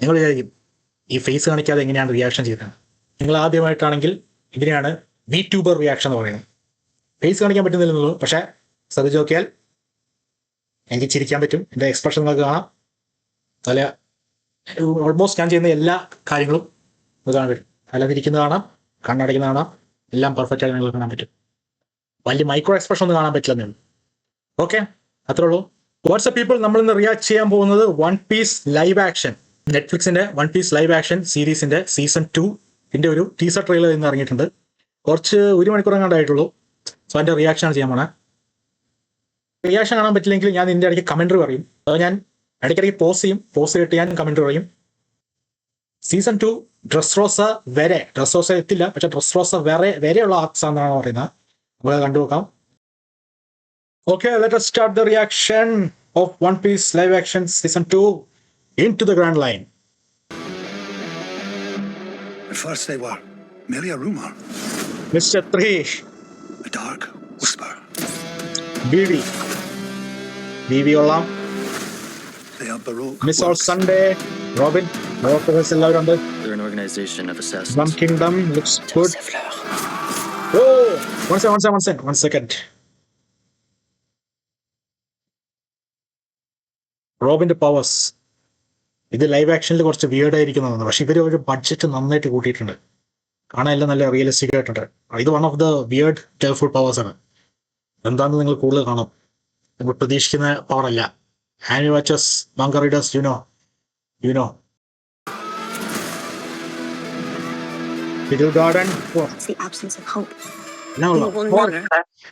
നിങ്ങൾ വിചാരിക്കും ഈ ഫേസ് കാണിക്കാതെ എങ്ങനെയാണ് റിയാക്ഷൻ ചെയ്തത്. നിങ്ങൾ ആദ്യമായിട്ടാണെങ്കിൽ ഇതിനെയാണ് വി ട്യൂബർ റിയാക്ഷൻ എന്ന് പറയുന്നത്. ഫേസ് കാണിക്കാൻ പറ്റുന്നില്ലെന്നുള്ളൂ, പക്ഷേ ശ്രദ്ധിച്ച് നോക്കിയാൽ എനിക്ക് ചിരിക്കാൻ പറ്റും. എൻ്റെ എക്സ്പ്രഷൻ നിങ്ങൾക്ക് കാണാം. അല്ല, ഓൾമോസ്റ്റ് ഞാൻ ചെയ്യുന്ന എല്ലാ കാര്യങ്ങളും കാണാൻ പറ്റും. അല്ലാതിരിക്കുന്നത് കാണാം, കണ്ണടയ്ക്കുന്ന കാണാം, എല്ലാം പെർഫെക്റ്റ് ആയി നിങ്ങൾക്ക് കാണാൻ പറ്റും. വലിയ മൈക്രോ എക്സ്പ്രഷൻ ഒന്നും കാണാൻ പറ്റില്ലെന്നേ ഉള്ളൂ. ഓക്കെ, അത്രേ ഉള്ളൂ. വാട്സ്ആപ്പ് പീപ്പിൾ, നമ്മൾ ഇന്ന് റിയാക്ട് ചെയ്യാൻ പോകുന്നത് വൺ പീസ് ലൈവ് ആക്ഷൻ, നെറ്റ്ഫ്ലിക്സിന്റെ വൺ പീസ് ലൈവ് ആക്ഷൻ സീരീസിന്റെ സീസൺ 2 ഒരു ടീസർ ട്രെയിലർ ഇന്ന് ഇറങ്ങിയിട്ടുണ്ട്. കുറച്ച് 1 മണിക്കൂർ എങ്ങാണ്ടായിട്ടുള്ളൂ. സോ അതിന്റെ റിയാക്ഷൻ ചെയ്യാൻ പോണേ. റിയാക്ഷൻ കാണാൻ പറ്റില്ലെങ്കിൽ ഞാൻ ഇതിന്റെ ഇടയ്ക്ക് കമന്ററി പറയും. അത് ഞാൻ ഇടയ്ക്കിടയ്ക്ക് പോസ് ചെയ്തിട്ട് ഞാൻ കമന്ററി പറയും. സീസൺ 2 ഡ്രസ്റോസ വരെ, ഡ്രസ്റോസ എത്തില്ല, പക്ഷെ ഡ്രസ്റോസ വരെയുള്ള ആർക്സ് എന്നാണ് പറയുന്നത്. നമുക്ക് കണ്ടുനോക്കാം. Okay, let us start the reaction of One Piece live action season 2 into the Grand Line. At first they were merely a rumor. Mr. 3. A dark whisper. BB Olam. They are Baroque. Miss All Sunday. Robin. They're an organization of assassins. Rum Kingdom looks good. Oh! One second. റോബിന്റെ powers. ഇത് live ആക്ഷനിൽ കുറച്ച് weird ആയിരിക്കുന്നതാണ്, പക്ഷെ ഇവർ ഒരു budget നന്നായിട്ട് കൂട്ടിയിട്ടുണ്ട്. കാണാൻ എല്ലാം നല്ല റിയലിസ്റ്റിക് ആയിട്ടുണ്ട്. ഇത് one of the weird tearful powers ആണ്. എന്താണെന്ന് നിങ്ങൾ കൂടുതൽ കാണും. നമ്മൾ പ്രതീക്ഷിക്കുന്ന പവർ അല്ല. Anime watchers, manga readers, you know garden.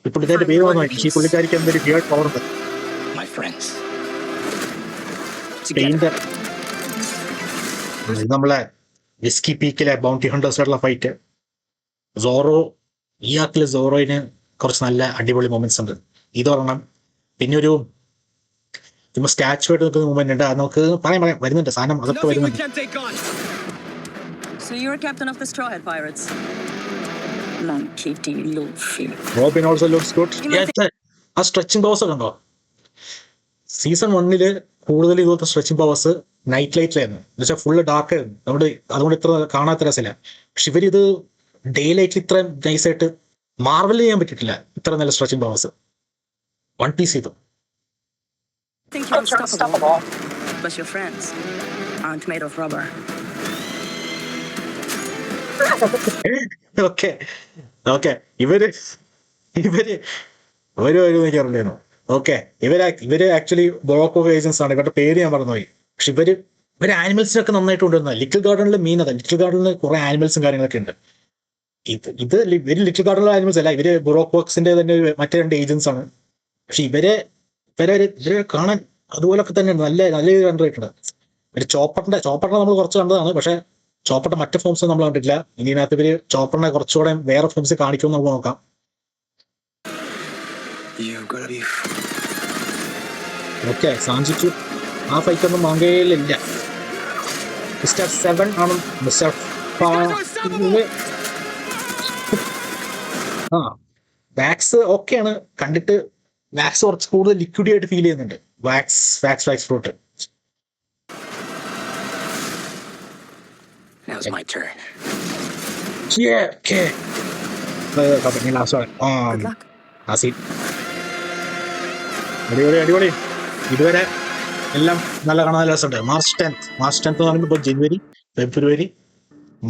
ഇപ്പോഴത്തെ പേര് വന്നു. ഈ പുള്ളിക്കാരിക്ക് എന്തൊരു വിയേർഡ് പവർ ഉണ്ട്. ഇത് നമ്മളെ വിസ്കി പീക്കിലെ ബൗണ്ടി ഹണ്ടേഴ്സായിട്ടുള്ള ഫൈറ്റ്. ഈ ആക്കിലെ സോറോയിന് കുറച്ച് നല്ല അടിപൊളി മൊമെന്റ്സ് ഉണ്ട്. ഇതൊരെണ്ണം. പിന്നെ ഒരു സ്റ്റാച്ചു ആയിട്ട് നിൽക്കുന്ന മൂവ്മെന്റ് ഉണ്ട്. അത് നമുക്ക് പറയാൻ വരുന്നുണ്ട്. സാധനം അതൊക്കെ വരുന്നുണ്ട്. Robin also looks good. ആ സ്ട്രെച്ചിങ് പവേഴ്സ് ഒക്കെ ഉണ്ടോ? സീസൺ 1 കൂടുതൽ ഇതുപോലത്തെ സ്ട്രെച്ചിങ് പവേഴ്സ് നൈറ്റ് ലൈറ്റിലായിരുന്നു. എന്നുവെച്ചാൽ ഫുള്ള് ഡാർക്ക് ആയിരുന്നു. അതുകൊണ്ട് ഇത്ര കാണാത്ത രസമില്ല. പക്ഷെ ഇവരിത് ഡേ ലൈറ്റിൽ ഇത്ര നൈസായിട്ട് മാർവൽ ചെയ്യാൻ പറ്റിയിട്ടില്ല. ഇത്ര നല്ല സ്ട്രെച്ചിങ് പവേഴ്സ് വൺ പീസ് ചെയ്തു. ഓക്കെ ഇവര് നിൽക്കാറുണ്ടായിരുന്നു. ഓക്കെ, ഇവര് ആക്ച്വലി ബൊറോക്കോ ഏജൻസ് ആണ്. ഇവരുടെ പേര് ഞാൻ മറന്നുപോയി. പക്ഷെ ഇവര് ആനിമൽസിനൊക്കെ നന്നായിട്ട് കൊണ്ടുവന്ന. ലിറ്റിൽ ഗാർഡനിൽ മെയിൻ അതാ. ലിറ്റിൽ ഗാർഡനിൽ കുറെ ആനിമൽസും കാര്യങ്ങളൊക്കെ ഉണ്ട്. ഇവര് ലിറ്റിൽ ഗാർഡനിലെ ആനിമൽസ് അല്ല, ഇവര് ബൊറോക്കോ വർക്സിന്റെ തന്നെ മറ്റേ 2 ഏജൻസ് ആണ്. പക്ഷെ ഇവരെ കാണാൻ അതുപോലൊക്കെ തന്നെ നല്ല കണ്ടിട്ടുണ്ട്. ഒരു ചോപ്പറിനെ നമ്മൾ കുറച്ച് കണ്ടതാണ്. പക്ഷെ ചോപ്പറിന്റെ മറ്റു ഫോംസ് നമ്മൾ കണ്ടിട്ടില്ല. ഇതിനകത്ത് ഇവര് ചോപ്പറിനെ കുറച്ചുകൂടെ വേറെ ഫോംസ് കാണിക്കുമെന്ന് നമുക്ക് നോക്കാം. ഓക്കെ, സാഞ്ചിച്ചു ആ ഫൈറ്റ് ഒന്നും മാങ്കയിലില്ല. മിസ്റ്റർ 7 ആണ്. മിസ്റ്റർ വാക്സ് ഓക്കെയാണ്. കണ്ടിട്ട് വാക്സ് കുറച്ച് കൂടുതൽ ലിക്വിഡി ആയിട്ട് ഫീൽ ചെയ്യുന്നുണ്ട്. Wax fruit. അടിപൊളി. ഇതുവരെ എല്ലാം നല്ല കാണാൻ നല്ല രസമുണ്ട്. മാർച്ച് 10th എന്ന് പറയുമ്പോൾ ഇപ്പോൾ ജനുവരി, ഫെബ്രുവരി,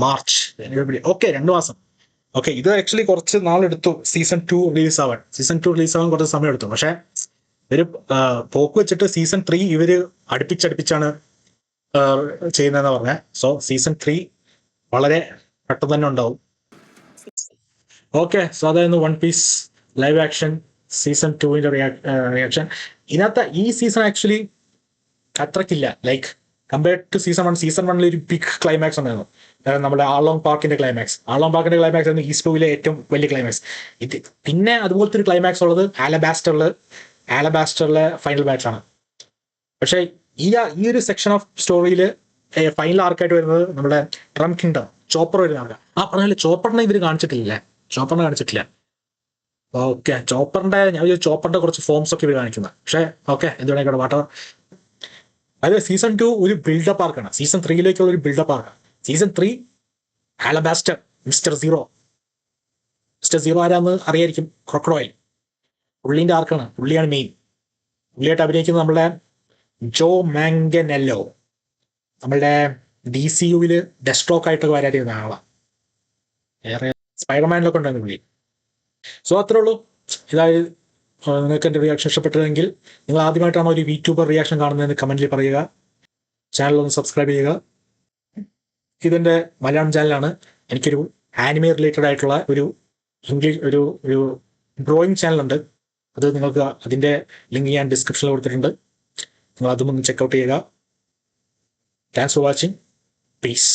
മാർച്ച്, ഓക്കെ 2 മാസം. ഓക്കെ, ഇത് ആക്ച്വലി കുറച്ച് നാളെടുത്തു സീസൺ 2 റിലീസ് ആവാൻ. കുറച്ച് സമയം എടുത്തു. പക്ഷെ ഇവര് പോക്ക് വെച്ചിട്ട് സീസൺ 3 ഇവര് അടുപ്പിച്ചാണ് ചെയ്യുന്നതെന്ന് പറഞ്ഞത്. സോ സീസൺ 3 വളരെ പെട്ടെന്ന് തന്നെ ഉണ്ടാവും. ഓക്കെ, സോ അതായിരുന്നു One Piece live action season 2 reaction. ഇതിനകത്ത് ഈ സീസൺ ആക്ച്വലി അത്രക്കില്ല. ലൈക്ക് കമ്പയർഡ് ടു സീസൺ 1 ഒരു ബിഗ് ക്ലൈമാക്സ് ഉണ്ടായിരുന്നു. നമ്മുടെ ആളോങ് പാർക്കിന്റെ ക്ലൈമാക്സ് ആയിരുന്നു ഈസ്റ്റ് ബ്ലൂവിലെ ഏറ്റവും വലിയ ക്ലൈമാക്സ്. ഇത് പിന്നെ അതുപോലത്തെ ഒരു ക്ലൈമാക്സ് ഉള്ളത് ആലബാസ്റ്ററിലെ ഫൈനൽ ബാച്ച് ആണ്. പക്ഷെ ഈ ഒരു സെക്ഷൻ ഓഫ് സ്റ്റോറിയിൽ ഫൈനൽ ആർക്കായിട്ട് വരുന്നത് നമ്മുടെ ഡ്രം കിങ്ഡം, ചോപ്പർ വരുന്ന ആൾക്കാർ. പറഞ്ഞാൽ ചോപ്പറിനെ ഇവർ കാണിച്ചിട്ടില്ല. ഓക്കെ, ചോപ്പറിന്റെ കുറച്ച് ഫോംസ് ഒക്കെ ഇവർ കാണിക്കുന്നത്. പക്ഷെ ഓക്കെ, എന്തുവേണേക്കോട്ടെ വാട്ടർ. അതായത് സീസൺ 2 ഒരു ബിൽഡപ്പ് ആർക്കാണ്. സീസൺ 3യിലേക്കുള്ള ഒരു ബിൽഡപ്പ് ആർക്കാണ്. സീസൺ 3 ആലബാസ്റ്റർ മിസ്റ്റർ സീറോ ആരാന്ന് അറിയായിരിക്കും, ക്രൊക്കഡോയിൽ. പുള്ളീൻ്റെ ആർക്കാണ്, പുള്ളിയാണ് മെയിൻ. പുള്ളിയായിട്ട് അഭിനയിക്കുന്നത് നമ്മളുടെ ജോ മാങ്കനെല്ലോ, നമ്മളുടെ DCUവിൽ ഡെസ്ട്രോക്ക് ആയിട്ടൊക്കെ വരാതിരുന്ന ആളാണ്. വേറെ സ്പൈഡർമാനിലൊക്കെ ഉണ്ടായിരുന്നു പുള്ളി. സോ അത്രേ ഉള്ളൂ. ഇതായത് നിങ്ങൾക്ക് എൻ്റെ റിയാക്ഷൻ ഇഷ്ടപ്പെട്ടതെങ്കിൽ, നിങ്ങൾ ആദ്യമായിട്ടാണോ ഒരു VTuber റിയാക്ഷൻ കാണുന്നതെന്ന് കമൻറ്റിൽ പറയുക. ചാനൽ ഒന്ന് സബ്സ്ക്രൈബ് ചെയ്യുക. ഇതെൻ്റെ മലയാളം ചാനലാണ്. എനിക്കൊരു ആനിമേ റിലേറ്റഡ് ആയിട്ടുള്ള ഒരു ഇംഗ്ലീഷ് ഒരു ഡ്രോയിങ് ചാനലുണ്ട്. അത് നിങ്ങൾക്ക് അതിൻ്റെ ലിങ്ക് ഞാൻ ഡിസ്ക്രിപ്ഷനിൽ കൊടുത്തിട്ടുണ്ട്. നിങ്ങൾ അതും ഒന്ന് ചെക്കൗട്ട് ചെയ്യുക. Thanks for watching. പീസ്.